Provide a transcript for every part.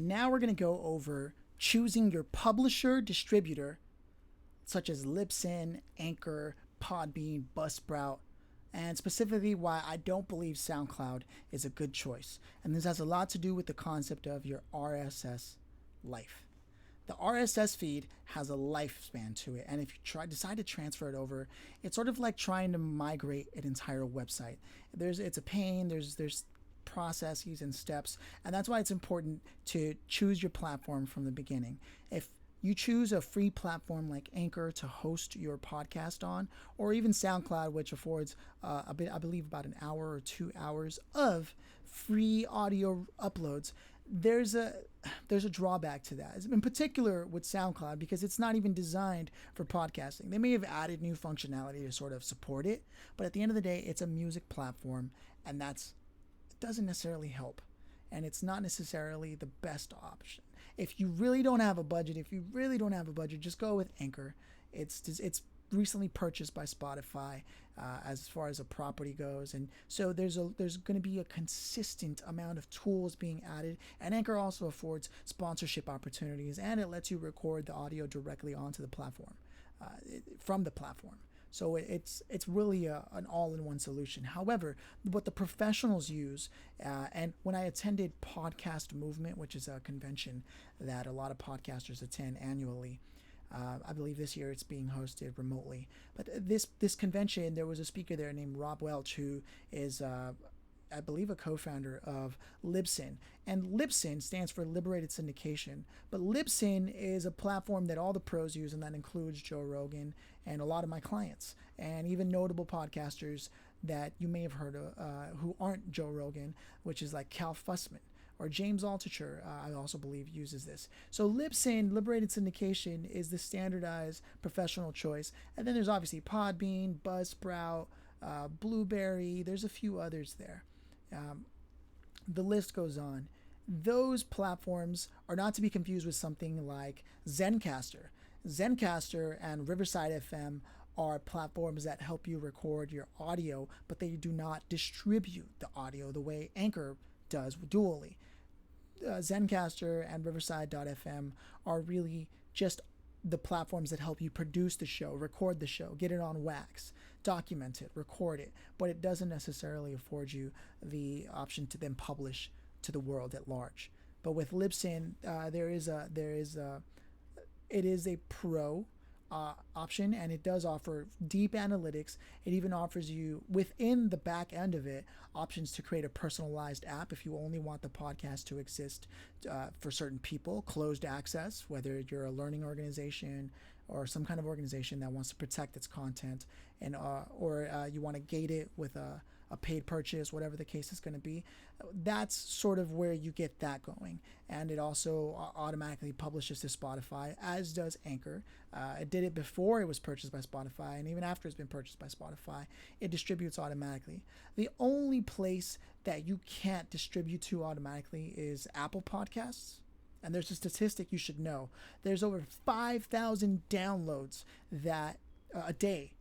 Now we're going to go over choosing your publisher distributor, such as Libsyn, Anchor, Podbean, Buzzsprout, and specifically why I don't believe SoundCloud is a good choice. And this has a lot to do with the concept of your RSS life. The RSS feed has a lifespan to it, and if you decide to transfer it over, it's sort of like trying to migrate an entire website. It's a pain. There's processes and steps, and that's why it's important to choose your platform from the beginning. If you choose a free platform like Anchor to host your podcast on, or even SoundCloud, which affords I believe about an hour or 2 hours of free audio uploads, there's a drawback to that, in particular with SoundCloud, because it's not even designed for podcasting. They may have added new functionality to sort of support it, but at the end of the day, it's a music platform, and it doesn't necessarily help, and it's not necessarily the best option. If you really don't have a budget, just go with Anchor. It's recently purchased by Spotify as far as a property goes, and so there's going to be a consistent amount of tools being added, and Anchor also affords sponsorship opportunities, and it lets you record the audio directly onto the platform from the platform. So it's really an all-in-one solution. However, what the professionals use, and when I attended Podcast Movement, which is a convention that a lot of podcasters attend annually, I believe this year it's being hosted remotely. But this convention, there was a speaker there named Rob Welch, who is I believe a co-founder of Libsyn. And Libsyn stands for Liberated Syndication. But Libsyn is a platform that all the pros use, and that includes Joe Rogan and a lot of my clients, and even notable podcasters that you may have heard of who aren't Joe Rogan, which is like Cal Fussman or James Altucher, I also believe uses this. So Libsyn, Liberated Syndication, is the standardized professional choice. And then there's obviously Podbean, Buzzsprout, Blubrry. There's a few others there. The list goes on. Those platforms are not to be confused with something like Zencastr. Zencastr and Riverside FM are platforms that help you record your audio, but they do not distribute the audio the way Anchor does dually. Zencastr and Riverside.fm are really just the platforms that help you produce the show, record the show, get it on wax, document it, record it, but it doesn't necessarily afford you the option to then publish to the world at large. But with Libsyn, it is a pro option, and it does offer deep analytics. It even offers you, within the back end of it, options to create a personalized app if you only want the podcast to exist for certain people, closed access, whether you're a learning organization or some kind of organization that wants to protect its content, and or you want to gate it with a paid purchase, whatever the case is going to be. That's sort of where you get that going. And it also automatically publishes to Spotify, as does Anchor. It did it before it was purchased by Spotify, and even after it's been purchased by Spotify, it distributes automatically. The only place that you can't distribute to automatically is Apple Podcasts. And there's a statistic you should know. There's over 5,000 downloads that a day.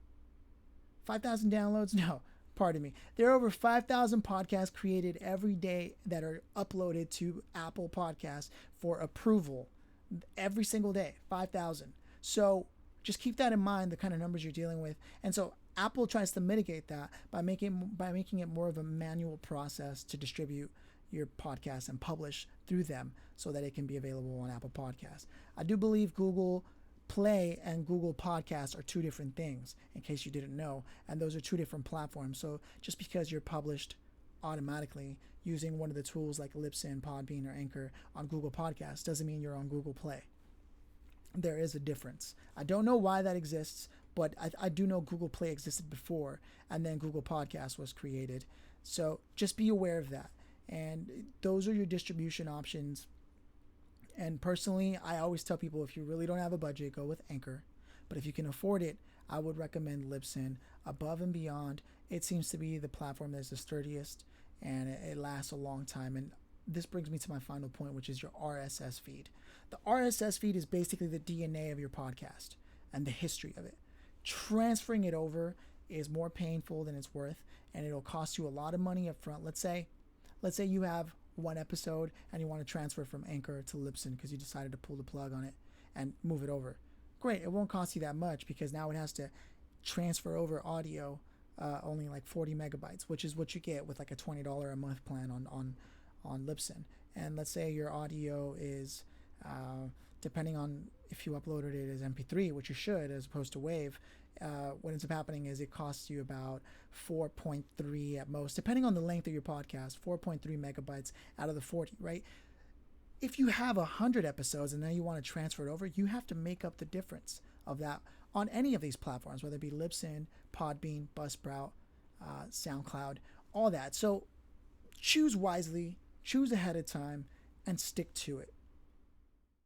5,000 downloads? No. Pardon me. There are over 5,000 podcasts created every day that are uploaded to Apple Podcasts for approval every single day. 5,000. So just keep that in mind, the kind of numbers you're dealing with. And so Apple tries to mitigate that by making it more of a manual process to distribute your podcast and publish through them so that it can be available on Apple Podcasts. I do believe Google Play and Google Podcasts are two different things, in case you didn't know, and those are two different platforms. So just because you're published automatically using one of the tools like Libsyn, Podbean, or Anchor on Google Podcasts doesn't mean you're on Google Play. There is a difference. I don't know why that exists, but I do know Google Play existed before, and then Google Podcasts was created. So just be aware of that. And those are your distribution options. And personally, I always tell people, if you really don't have a budget, go with Anchor. But if you can afford it, I would recommend Libsyn. Above and beyond, it seems to be the platform that's the sturdiest, and it lasts a long time. And this brings me to my final point, which is your RSS feed. The RSS feed is basically the DNA of your podcast and the history of it. Transferring it over is more painful than it's worth, and it'll cost you a lot of money up front. Let's say you have one episode and you want to transfer from Anchor to Libsyn because you decided to pull the plug on it and move it over. Great, it won't cost you that much because now it has to transfer over audio only like 40 megabytes, which is what you get with like a $20 a month plan on Libsyn. And let's say your audio is, depending on if you uploaded it as MP3, which you should, as opposed to WAV, what ends up happening is it costs you about 4.3 at most, depending on the length of your podcast, 4.3 megabytes out of the 40, right? If you have 100 episodes and then you want to transfer it over, you have to make up the difference of that on any of these platforms, whether it be Libsyn, Podbean, Buzzsprout, SoundCloud, all that. So choose wisely, choose ahead of time, and stick to it.